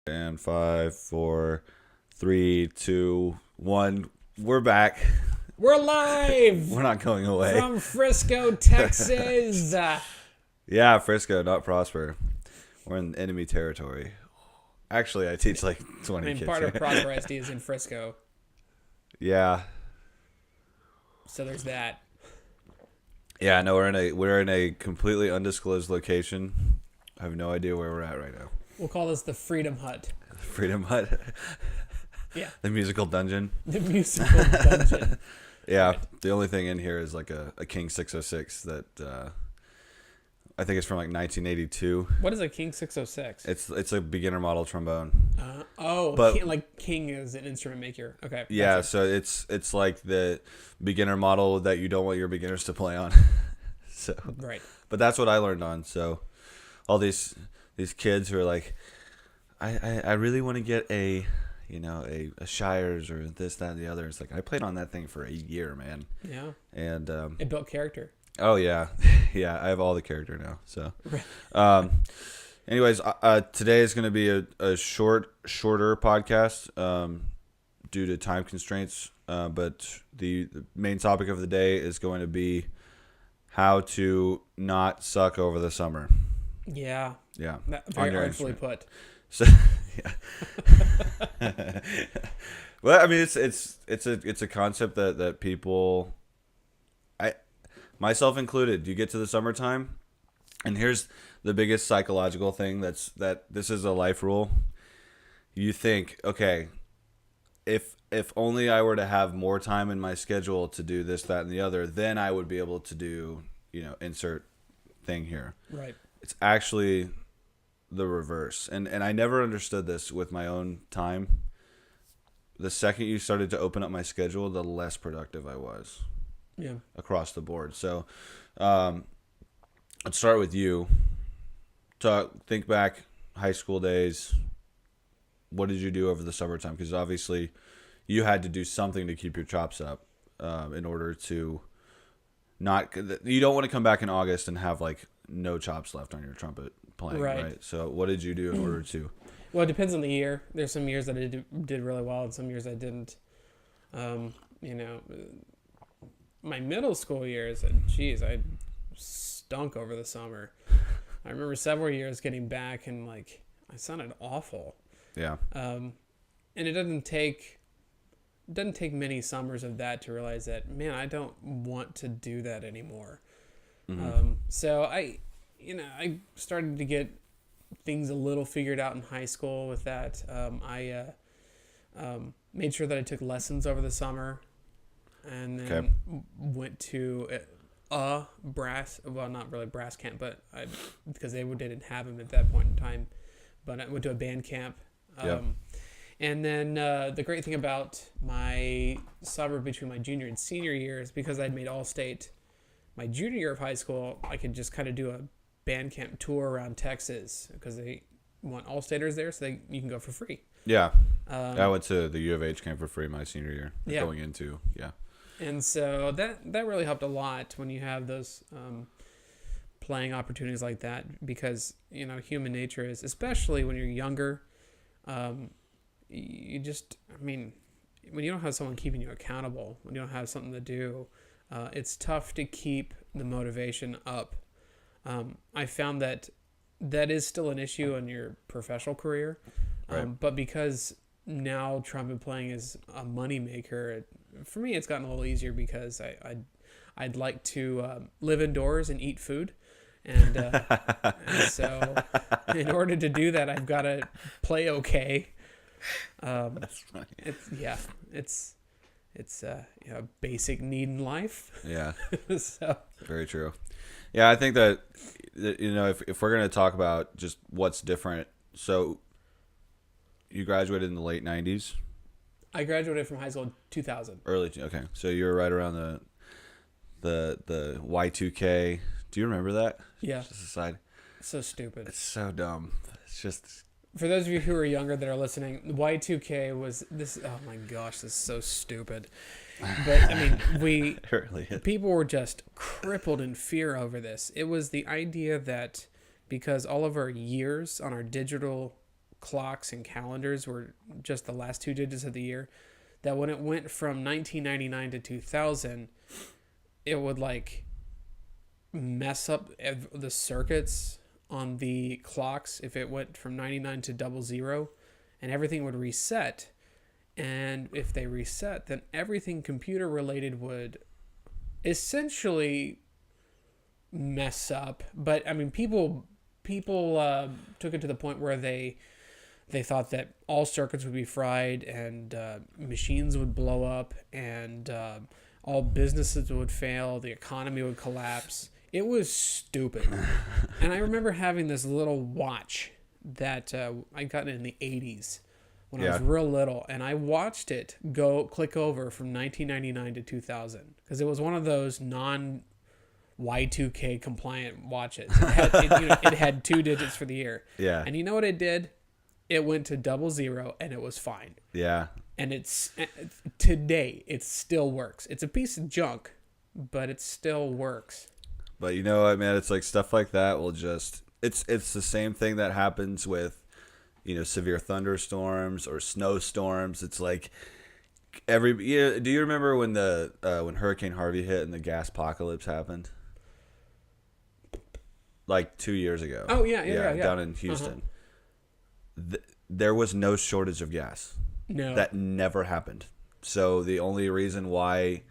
And 5, 4, 3, 2, 1. We're back. We're live We're not going away. from Frisco, Texas. Yeah, Frisco, not Prosper. We're in enemy territory. Actually, I teach like 20 kids. Part of Prosper ISD is in Frisco, Yeah. so there's that. Yeah, no, we're in a completely undisclosed location. I have no idea where we're at right now. We'll call this the Freedom Hut. Freedom Hut. Yeah, The musical dungeon. the musical dungeon. Yeah, the only thing in here is like a King 606 that I think it's from like 1982. What is a King 606? It's a beginner model trombone. But like King is an instrument maker. Okay. Yeah, Gotcha. so it's like the beginner model that you don't want your beginners to play on. So, Right. but that's what I learned on. So, all these kids who are like, I really want to get a Shires or this, that, and the other. It's like I played on that thing for a year, man. Yeah. And It built character. oh yeah, yeah, I have all the character now. So, Right. anyways, today is going to be a shorter podcast due to time constraints. But the main topic of the day is going to be how to not suck over the summer. Yeah. Yeah, Very artfully put. So, yeah. Well, I mean, it's a concept that people, myself included, you get to the summertime, and here's the biggest psychological thing that this is a life rule. You think, okay, if only I were to have more time in my schedule to do this, that, and the other, then I would be able to do, insert thing here. Right. It's actually the reverse. And I never understood this with my own time. The second you started to open up my schedule, the less productive I was. Yeah. Across the board. So let's start with you. Think back, high school days. What did you do over the summertime? Because obviously you had to do something to keep your chops up in order to not... You don't want to come back in August and have like no chops left on your trumpet playing, right? So what did you do in order to... Well, it depends on the year. There's some years that I did really well, and some years I didn't. My middle school years, geez, I stunk over the summer. I remember several years getting back and like I sounded awful. Yeah. And it doesn't take many summers of that to realize that, man, I don't want to do that anymore. Mm-hmm. So I started to get things a little figured out in high school with that. I made sure that I took lessons over the summer, and then went to a brass, well, not really brass camp, but because they didn't have them at that point in time, but I went to a band camp. And then the great thing about my summer between my junior and senior year is because I'd made All-State my junior year of high school, I could just kind of do a band camp tour around Texas because they want All-Staters there, so you can go for free. Yeah. I went to the U of H camp for free my senior year. Yeah. Going into, yeah. And so that really helped a lot when you have those playing opportunities like that, because human nature is, especially when you're younger, you just, when you don't have someone keeping you accountable, when you don't have something to do, it's tough to keep the motivation up. I found that is still an issue in your professional career, Right. But because now trumpet playing is a moneymaker, for me it's gotten a little easier because I'd like to live indoors and eat food, and so in order to do that, I've got to play okay. That's funny. It's a basic need in life. Yeah. So Very true. Yeah, I think that if we're going to talk about just what's different, so you graduated in the late 90s? I graduated from high school in 2000. Okay. So you were right around the Y2K. Do you remember that? Yeah. Just aside. So stupid. It's so dumb. It's just... For those of you who are younger that are listening, Y2K was this. Oh my gosh, this is so stupid. But people were just crippled in fear over this. It was the idea that because all of our years on our digital clocks and calendars were just the last two digits of the year, that when it went from 1999 to 2000, it would like mess up the circuits on the clocks if it went from 99 to 00, and everything would reset. And if they reset, then everything computer related would essentially mess up. But I mean, people took it to the point where they thought that all circuits would be fried, and machines would blow up, and all businesses would fail, the economy would collapse. It was stupid. And I remember having this little watch that I got in the 80s when I was real little, and I watched it click over from 1999 to 2000 because it was one of those Y2K compliant watches. It had two digits for the year. Yeah. And you know what it did? It went to 00 and it was fine. Yeah. And today it still works. It's a piece of junk, but it still works. But you know what, man? It's like stuff like that will just it's the same thing that happens with severe thunderstorms or snowstorms. It's like do you remember when when Hurricane Harvey hit and the Gaspocalypse happened? Like 2 years ago. Oh yeah. Down in Houston. There was no shortage of gas. No. That never happened. So the only reason why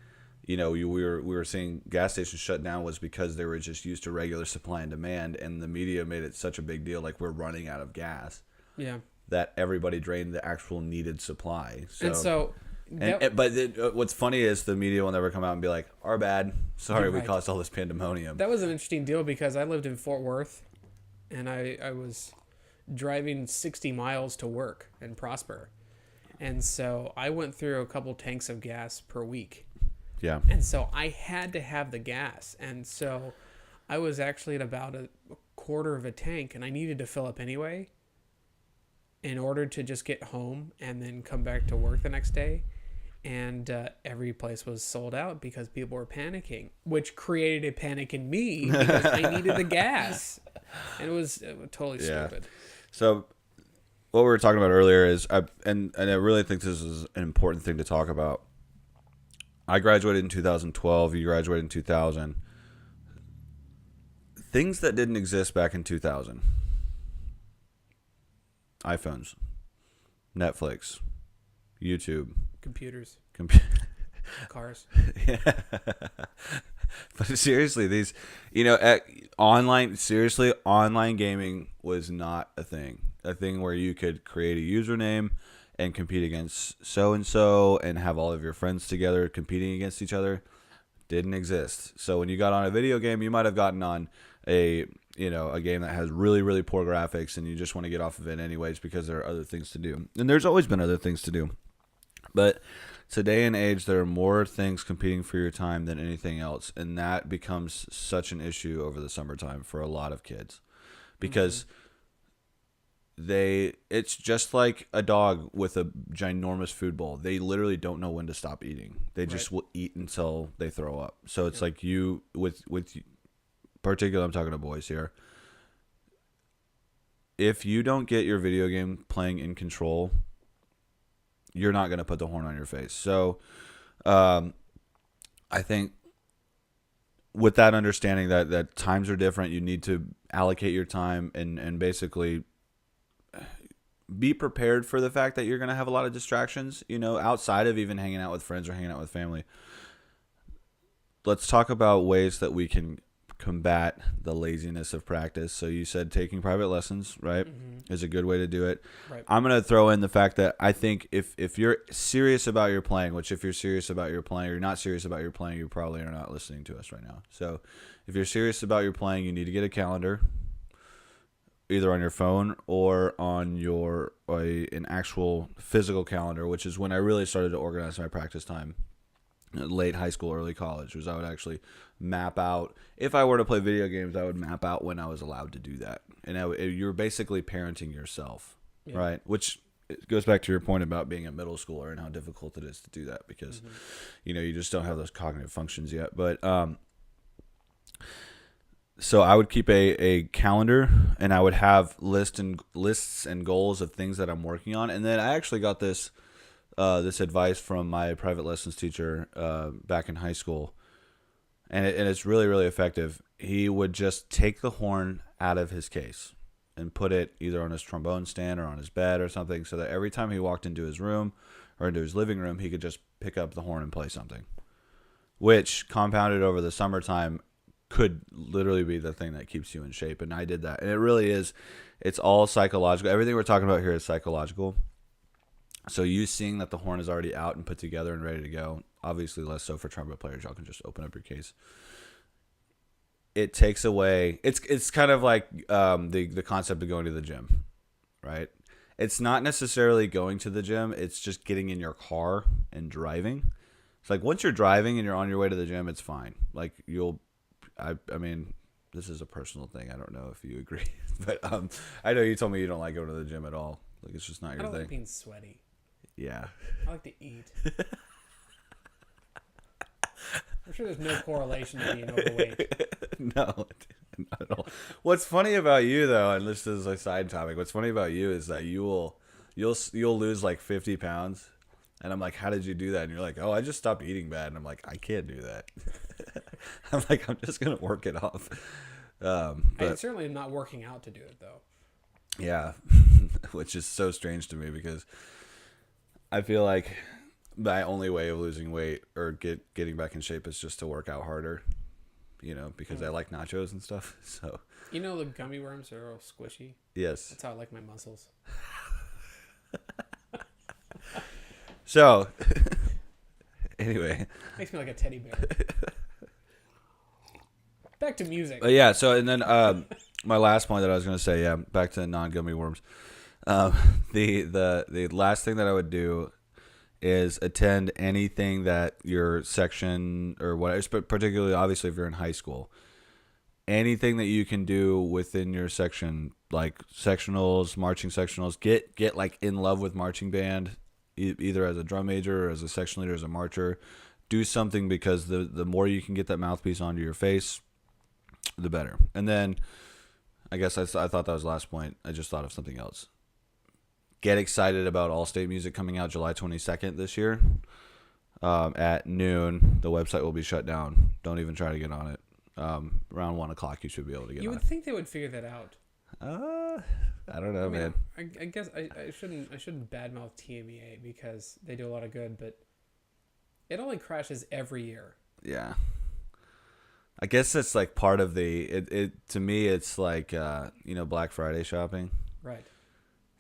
we were seeing gas stations shut down was because they were just used to regular supply and demand, and the media made it such a big deal, like we're running out of gas. Yeah. That everybody drained the actual needed supply. But what's funny is the media will never come out and be like, "Our bad, sorry, we Right. caused all this pandemonium." That was an interesting deal because I lived in Fort Worth, and I was driving 60 miles to work in Prosper, and so I went through a couple tanks of gas per week. Yeah. And so I had to have the gas, and so I was actually at about a quarter of a tank, and I needed to fill up anyway in order to just get home and then come back to work the next day. And every place was sold out because people were panicking, which created a panic in me because I needed the gas. And it was totally stupid. So what we were talking about earlier is, and I really think this is an important thing to talk about. I graduated in 2012. You graduated in 2000. Things that didn't exist back in 2000. iPhones, Netflix, YouTube. Computers. Cars. Yeah. But seriously, these, online gaming was not a thing. A thing where you could create a username and compete against so-and-so and have all of your friends together competing against each other. Didn't exist. So when you got on a video game, you might have gotten on a game that has really, really poor graphics, and you just want to get off of it anyways because there are other things to do. And there's always been other things to do. But today and age, there are more things competing for your time than anything else, and that becomes such an issue over the summertime for a lot of kids because it's just like a dog with a ginormous food bowl. They literally don't know when to stop eating. They just will eat until they throw up. So it's like you with particularly, I'm talking to boys here. If you don't get your video game playing in control, you're not going to put the horn on your face. So I think with that understanding that times are different, you need to allocate your time and basically be prepared for the fact that you're going to have a lot of distractions, outside of even hanging out with friends or hanging out with family. Let's talk about ways that we can combat the laziness of practice. So you said taking private lessons, right, is a good way to do it. Right. I'm going to throw in the fact that I think if you're serious about your playing, which if you're serious about your playing or you're not serious about your playing, you probably are not listening to us right now. So if you're serious about your playing, you need to get a calendar, either on your phone or on an actual physical calendar, which is when I really started to organize my practice time. Late high school, early college, was I would actually map out. If I were to play video games, I would map out when I was allowed to do that. And you're basically parenting yourself, right? Which goes back to your point about being a middle schooler and how difficult it is to do that because, you just don't have those cognitive functions yet. But So I would keep a calendar, and I would have lists and goals of things that I'm working on. And then I actually got this advice from my private lessons teacher back in high school, and it's really really effective. He would just take the horn out of his case and put it either on his trombone stand or on his bed or something, so that every time he walked into his room or into his living room, he could just pick up the horn and play something. Which compounded over the summertime could literally be the thing that keeps you in shape. And I did that, and it really is. It's all psychological. Everything we're talking about here is psychological. So you seeing that the horn is already out and put together and ready to go, obviously less so for trumpet players. Y'all can just open up your case. It takes away. It's kind of like the concept of going to the gym, right? It's not necessarily going to the gym. It's just getting in your car and driving. It's like once you're driving and you're on your way to the gym, it's fine. Like I mean, this is a personal thing. I don't know if you agree, but I know you told me you don't like going to the gym at all. Like it's just not I your don't thing. like being sweaty. Yeah. I like to eat. I'm sure there's no correlation to being overweight. No, not at all. What's funny about you though, and this is a side topic. What's funny about you is that you'll lose like 50 pounds, and I'm like, how did you do that? And you're like, oh, I just stopped eating bad. And I'm like, I can't do that. I'm like, I'm just gonna work it off. I But certainly am not working out to do it though. yeah, which is so strange to me because I feel like my only way of losing weight or getting back in shape is just to work out harder. Because I like nachos and stuff. So You know the gummy worms are all squishy. yes. That's how I like my muscles. So anyway, Makes me like a teddy bear. Back to music. but yeah. So and then my last point that I was going to say, yeah, back to non-gummy worms. The last thing that I would do is attend anything that your section or whatever, particularly obviously if you're in high school, anything that you can do within your section, like sectionals, marching sectionals, get like in love with marching band, either as a drum major or as a section leader, as a marcher. Do something, because the more you can get that mouthpiece onto your face, the better. And then I guess I thought that was the last point. I just thought of something else. Get excited about All-State Music coming out July 22nd this year at noon. The website will be shut down. Don't even try to get on it. Around 1 o'clock, you should be able to get You on would think they would figure that out. it. I don't know, man. I guess I shouldn't badmouth TMEA because they do a lot of good, but it only crashes every year. Yeah. I guess it's like part of it to me, it's like, Black Friday shopping. Right.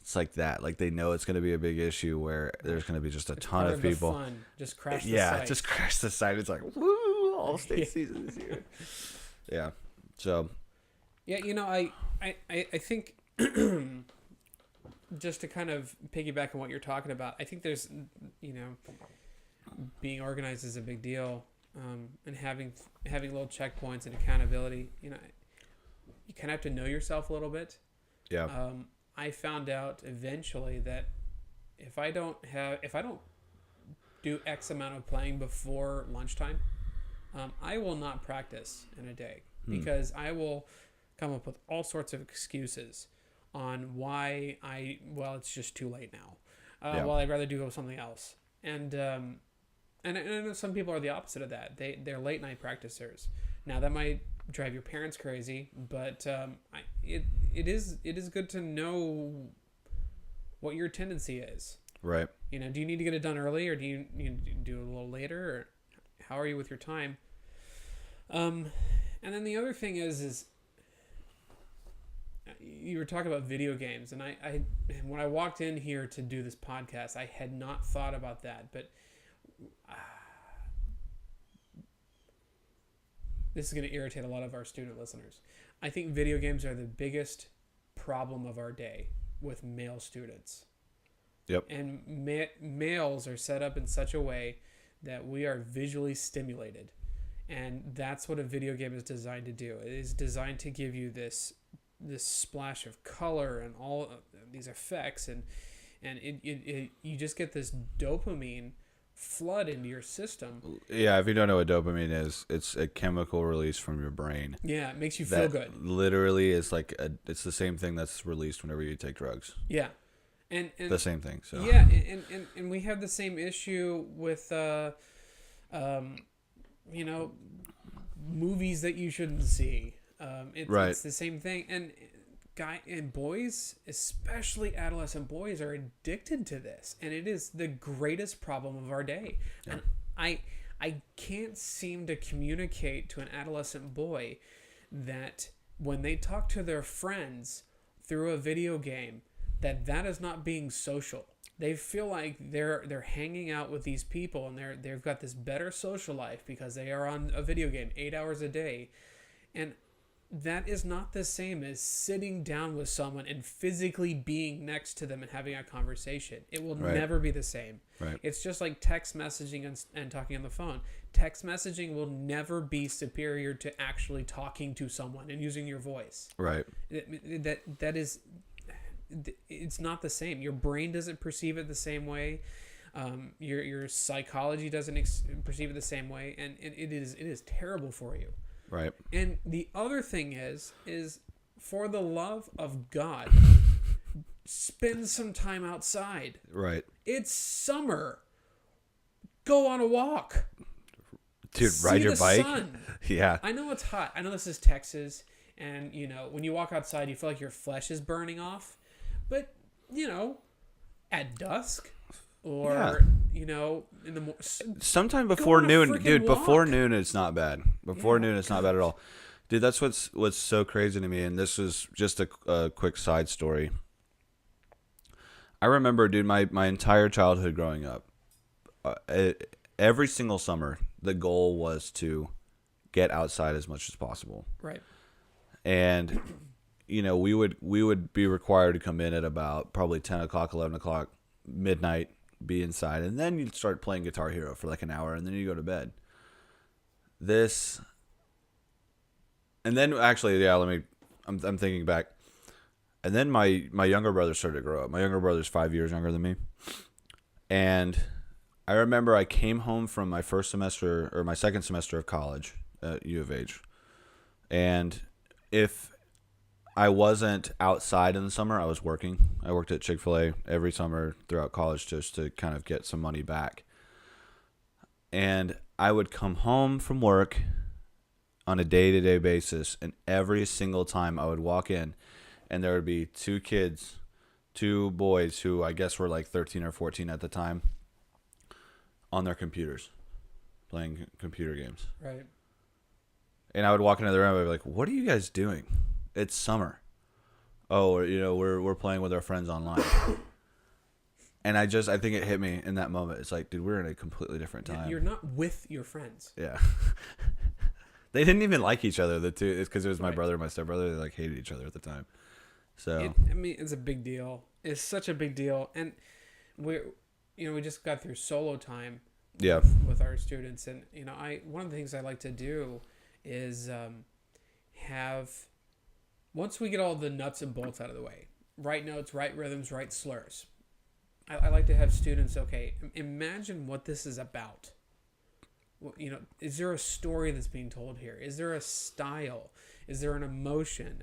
It's like that. Like they know it's going to be a big issue where there's going to be just a ton Part of people. The fun. Just crash the Yeah, site. just crash the site. It's like, woo, All-State season this year. Yeah. So. Yeah, I think just to kind of piggyback on what you're talking about, I think there's, being organized is a big deal, and having little checkpoints and accountability. You kind of have to know yourself a little bit. Yeah. I found out eventually that if I don't do X amount of playing before lunchtime, I will not practice in a day because I will come up with all sorts of excuses on why it's just too late now. Well, I'd rather do something else. And I know some people are the opposite of that. They're late night practicers. Now that might drive your parents crazy, but it is good to know what your tendency is. Right. Do you need to get it done early, or do you do it a little later, or how are you with your time? And then the other thing is you were talking about video games, and I when I walked in here to do this podcast, I had not thought about that, but this is going to irritate a lot of our student listeners. I think video games are the biggest problem of our day with male students. Yep. And males are set up in such a way that we are visually stimulated. And that's what a video game is designed to do. It is designed to give you this splash of color and all of these effects, and you just get this dopamine flood into your system. Yeah, if you don't know what dopamine is, it's a chemical release from your brain. Yeah, it makes you feel That good. literally is like it's the same thing that's released whenever you take drugs. Yeah, and The same thing. So yeah, and we have the same issue with um, you know, movies that you shouldn't see. Right. It's the same thing, and boys, especially adolescent boys, are addicted to this, and it is the greatest problem of our day. Yeah. And I can't seem to communicate to an adolescent boy that when they talk to their friends through a video game, that is not being social. They feel like they're hanging out with these people, and they've got this better social life because they are on a video game 8 hours a day, and that is not the same as sitting down with someone and physically being next to them and having a conversation. It will Right. never be the same. Right. It's just like text messaging and talking on the phone. Text messaging will never be superior to actually talking to someone and using your voice. Right. That is, it's not the same. Your brain doesn't perceive it the same way. Your psychology doesn't perceive it the same way, and it is terrible for you. Right. And the other thing is for the love of God, spend some time outside. Right. It's summer. Go on a walk. Dude, See ride your the bike. sun. Yeah. I know it's hot. I know this is Texas, and when you walk outside, you feel like your flesh is burning off. But at dusk, or in the Sometime before noon, freaking dude. Before walk. noon, it's not bad. Before noon, it's not bad at all, dude. That's what's so crazy to me. And this is just a quick side story. I remember, dude, my entire childhood growing up, every single summer, the goal was to get outside as much as possible. right. And we would be required to come in at about probably 10 o'clock, 11 o'clock, midnight, be inside, and then you'd start playing Guitar Hero for like an hour, and then you go to bed. And then actually, yeah, I'm thinking back, and then my younger brother started to grow up. My younger brother's 5 years younger than me, and I remember I came home from my second semester of college at U of H, and if I wasn't outside in the summer, I was working. I worked at Chick-fil-A every summer throughout college just to kind of get some money back. And I would come home from work on a day-to-day basis, and every single time I would walk in, and there would be two boys who I guess were like 13 or 14 at the time, on their computers, playing computer games. Right. And I would walk into the room and I'd be like, "What are you guys doing? It's summer." "Oh, we're playing with our friends online." And I think it hit me in that moment. It's like, dude, we're in a completely different time. You're not with your friends. Yeah. They didn't even like each other. The two, it's because it was my Right. brother and my stepbrother. They like hated each other at the time. So It's a big deal. It's such a big deal, and we just got through solo time. yeah, With our students, and one of the things I like to do is have, once we get all the nuts and bolts out of the way, right notes, right rhythms, right slurs, I like to have students, okay, imagine what this is about. Is there a story that's being told here? Is there a style? Is there an emotion?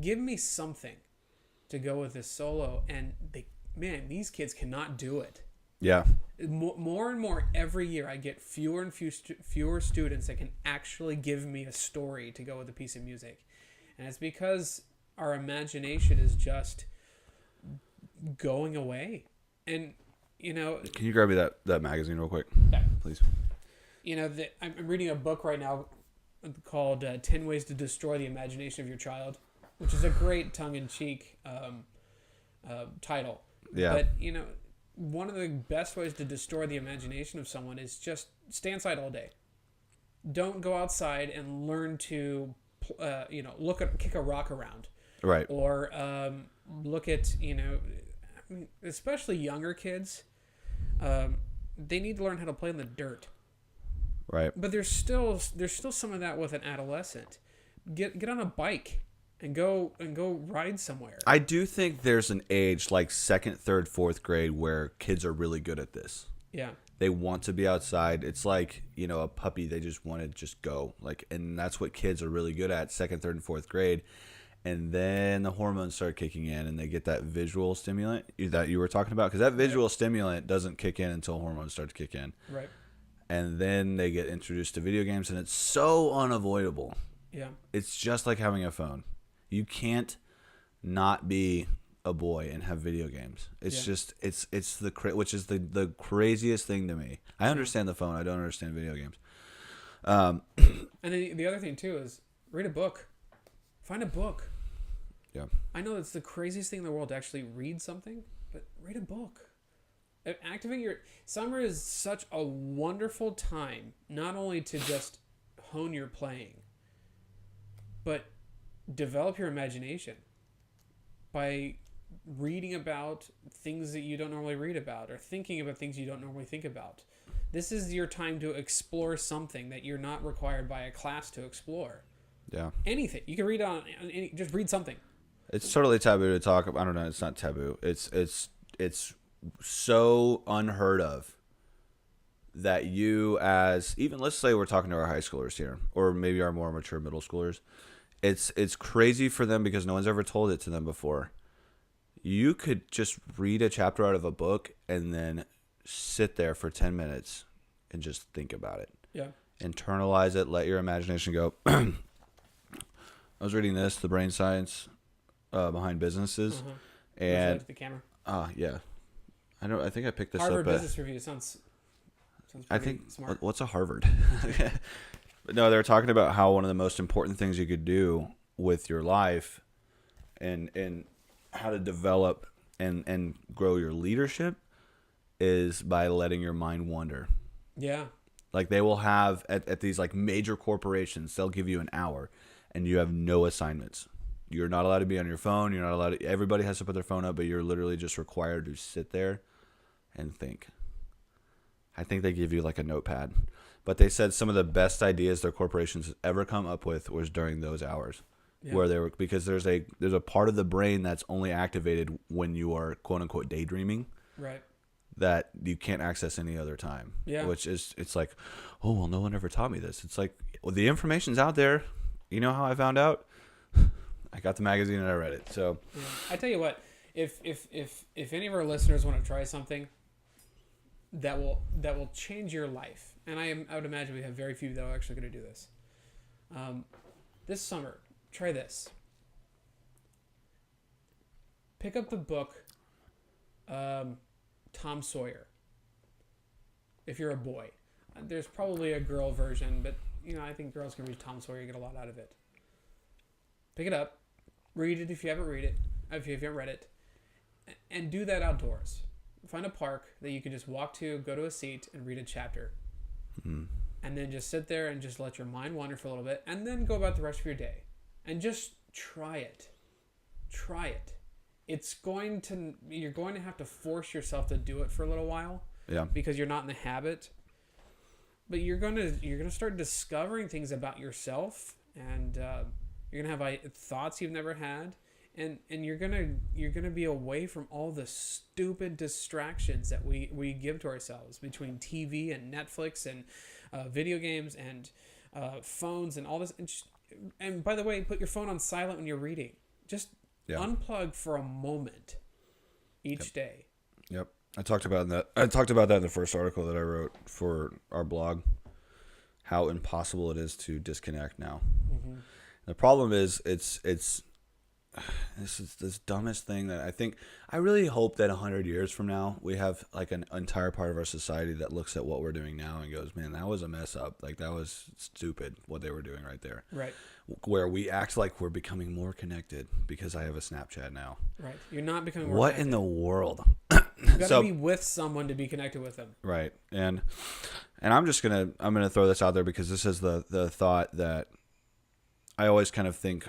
Give me something to go with this solo, and these kids cannot do it. yeah, More and more every year, I get fewer and fewer students that can actually give me a story to go with a piece of music. And it's because our imagination is just going away. And, Can you grab me that magazine real quick, please? I'm reading a book right now called 10 Ways to Destroy the Imagination of Your Child, which is a great tongue-in-cheek title. Yeah. But, one of the best ways to destroy the imagination of someone is just stay inside all day. Don't go outside and learn to, kick a rock around. Right. Or look at, especially younger kids, they need to learn how to play in the dirt. Right. But there's still some of that with an adolescent. Get on a bike and go ride somewhere. I do think there's an age like second, third, fourth grade where kids are really good at this. Yeah. They want to be outside. It's like, a puppy. They just want to just go. And that's what kids are really good at, second, third, and fourth grade. And then the hormones start kicking in, and they get that visual stimulant that you were talking about. Because that visual stimulant doesn't kick in until hormones start to kick in. Right. And then they get introduced to video games, and it's so unavoidable. Yeah. It's just like having a phone. You can't not be a boy and have video games. It's just it's which is the craziest thing to me. I understand the phone. I don't understand video games. And then the other thing too is read a book. Find a book. Yeah. I know it's the craziest thing in the world to actually read something, but read a book. Activate your summer is such a wonderful time, not only to just hone your playing, but develop your imagination by reading about things that you don't normally read about or thinking about things you don't normally think about. This is your time to explore something that you're not required by a class to explore. Yeah. Anything. You can read on any, just read something. It's totally taboo to talk. I don't know. It's not taboo. It's so unheard of that you, as even, let's say we're talking to our high schoolers here, or maybe our more mature middle schoolers. It's crazy for them because no one's ever told it to them before. You could just read a chapter out of a book and then sit there for 10 minutes and just think about it. Yeah. Internalize it. Let your imagination go. I was reading this, The Brain Science Behind Businesses. And the camera. Yeah. I think I picked this Harvard up. Business Review sounds I think smart. What's a Harvard? But no, they're talking about how one of the most important things you could do with your life and how to develop and grow your leadership is by letting your mind wander. Yeah. Like they will have at these like major corporations, they'll give you an hour and you have no assignments. You're not allowed to be on your phone. You're not allowed to, everybody has to put their phone up, but you're literally just required to sit there and think. I think they give you like a notepad. But they said some of the best ideas their corporations have ever come up with was during those hours. Yeah. Where they were, because there's a part of the brain that's only activated when you are quote unquote daydreaming. Right. That you can't access any other time. Yeah. Which is, it's like, oh, well, no one ever taught me this. It's like, well, the information's out there. You know how I found out? I got the magazine and I read it. So yeah. I tell you what, if any of our listeners want to try something that will change your life, and I would imagine we have very few that are actually going to do this. This summer, try this. Pick up the book Tom Sawyer. If you're a boy, there's probably a girl version, but I think girls can read Tom Sawyer. You get a lot out of it. Pick it up, read it if you haven't read it, if you haven't read it, and do that outdoors. Find a park that you can just walk to, go to a seat, and read a chapter. Mm-hmm. And then just sit there and just let your mind wander for a little bit, and then go about the rest of your day. And just try it. Try it. You're going to have to force yourself to do it for a little while. Yeah. Because you're not in the habit. But you're gonna start discovering things about yourself, and you're gonna have thoughts you've never had, and you're gonna be away from all the stupid distractions that we give to ourselves between TV and Netflix and video games and phones and all this. And by the way, put your phone on silent when you're reading. Just unplug for a moment each day. Yep. I talked about that in the first article that I wrote for our blog, how impossible it is to disconnect now. Mm-hmm. The problem is this is this dumbest thing that I really hope that 100 years from now we have like an entire part of our society that looks at what we're doing now and goes, man, that was a mess up. Like that was stupid what they were doing right there. Right. Where we act like we're becoming more connected because I have a Snapchat now. Right. You're not becoming more What connected. In the world? You got to be with someone to be connected with them. Right. And I'm gonna throw this out there because this is the thought that I always kind of think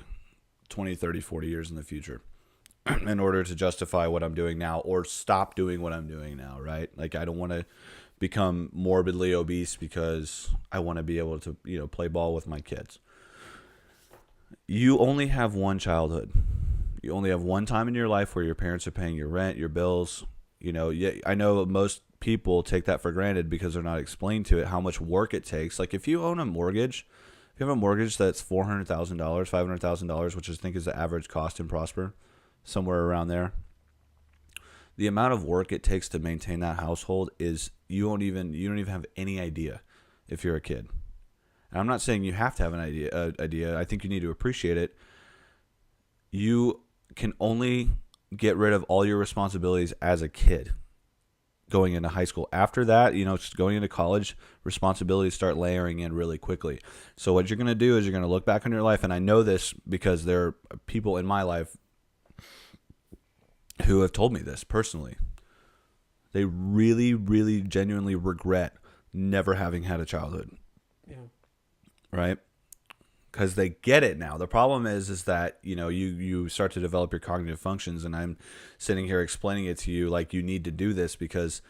20, 30, 40 years in the future in order to justify what I'm doing now or stop doing what I'm doing now, right? Like I don't want to become morbidly obese because I want to be able to, play ball with my kids. You only have one childhood. You only have one time in your life where your parents are paying your rent, your bills. I know most people take that for granted because they're not explained to it how much work it takes. Like if you own a mortgage, if you have a mortgage that's $400,000, $500,000, which I think is the average cost in Prosper, somewhere around there, the amount of work it takes to maintain that household is you don't even have any idea if you're a kid. And I'm not saying you have to have an idea. I think you need to appreciate it. You can only get rid of all your responsibilities as a kid going into high school. After that, just going into college, responsibilities start layering in really quickly. So what you're going to do is you're going to look back on your life, and I know this because there are people in my life who have told me this personally. They really, really genuinely regret never having had a childhood. Yeah. Right? Because they get it now. The problem is that, you start to develop your cognitive functions, and I'm sitting here explaining it to you like you need to do this because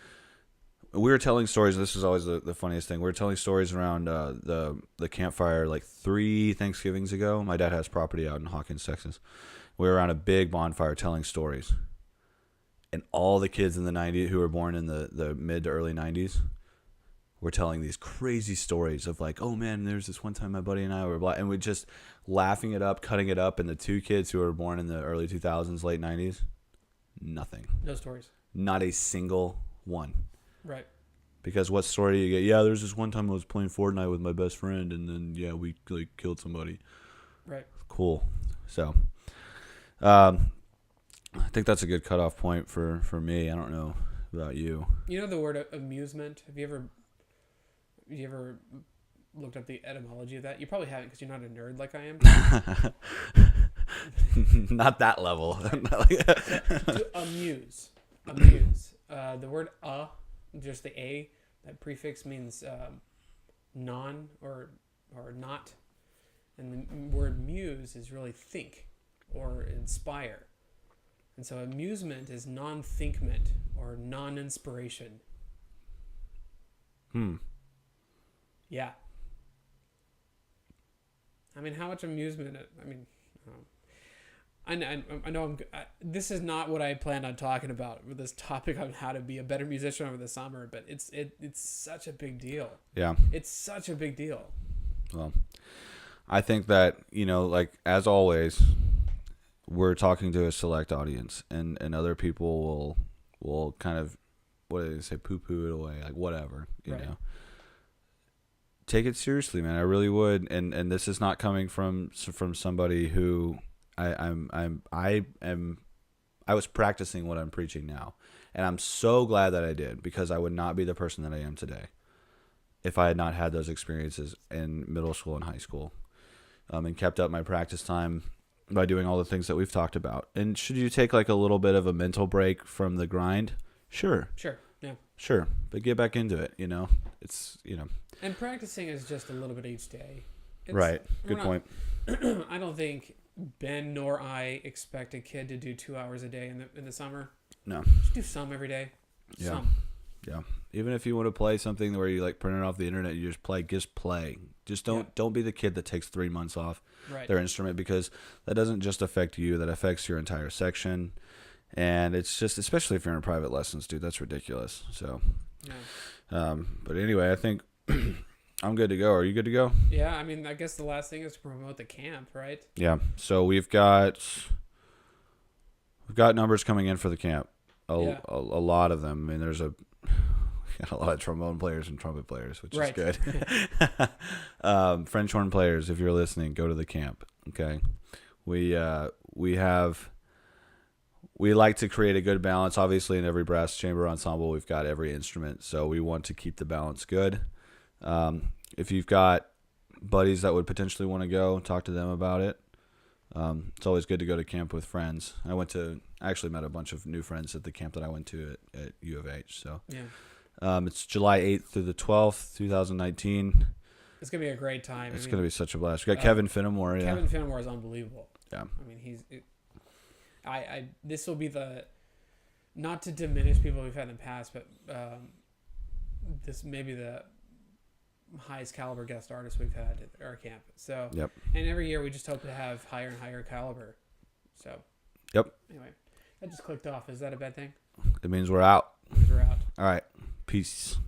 we were telling stories. This is always the funniest thing. We were telling stories around the campfire like 3 Thanksgivings ago. My dad has property out in Hawkins, Texas. We were around a big bonfire telling stories. And all the kids in the 90s who were born in the mid to early 90s were telling these crazy stories of like, oh man, there's this one time my buddy and I were and we just laughing it up, cutting it up. And the 2 kids who were born in the early 2000s, late 90s, nothing. No stories. Not a single one. Right. Because what story do you get? Yeah, there's this one time I was playing Fortnite with my best friend, and then we like killed somebody. Right. Cool. So, I think that's a good cutoff point for me. I don't know about you. You know the word amusement? Have you ever looked up the etymology of that? You probably haven't because you're not a nerd like I am. Not that level. To amuse. The word just the a, that prefix means non or not, and the word muse is really think or inspire. And so amusement is non-thinkment or non-inspiration. Yeah. I mean, how much amusement? I know this is not what I planned on talking about with this topic on how to be a better musician over the summer, but it's such a big deal. Yeah. It's such a big deal. Well, I think that, like as always, we're talking to a select audience, and other people will kind of, what do they say, poo-poo it away, like whatever, you know. Take it seriously, man. I really would, and this is not coming from somebody who I was practicing what I'm preaching now, and I'm so glad that I did, because I would not be the person that I am today if I had not had those experiences in middle school and high school, and kept up my practice time by doing all the things that we've talked about. And should you take like a little bit of a mental break from the grind? Sure. Yeah. Sure. But get back into it, It's, And practicing is just a little bit each day. Right. Good point. I don't think Ben nor I expect a kid to do 2 hours a day in the summer. No. Just do some every day. Yeah. Some. Yeah. Even if you want to play something where you like print it off the internet, you just play. Just don't be the kid that takes 3 months off their instrument, because that doesn't just affect you, that affects your entire section. And it's just, especially if you're in private lessons, dude, that's ridiculous. So, but anyway, I think I'm good to go. Are you good to go? Yeah. I mean, I guess the last thing is to promote the camp, right? Yeah. So we've got numbers coming in for the camp. A lot of them. I mean, we got a lot of trombone players and trumpet players, which is good. French horn players, if you're listening, go to the camp. Okay. We like to create a good balance. Obviously, in every brass chamber ensemble, we've got every instrument, so we want to keep the balance good. If you've got buddies that would potentially want to go, talk to them about it. It's always good to go to camp with friends. I actually met a bunch of new friends at the camp that I went to at U of H. So it's July 8th through the 12th, 2019. It's going to be a great time. It's going to be such a blast. We got Kevin Finnemore. Yeah. Kevin Finnemore is unbelievable. Yeah. I mean, this will be not to diminish people we've had in the past, but this may be the highest caliber guest artist we've had at our camp. So, and every year we just hope to have higher and higher caliber. So, anyway, that just clicked off. Is that a bad thing? It means we're out. It means we're out. All right. Peace. Peace.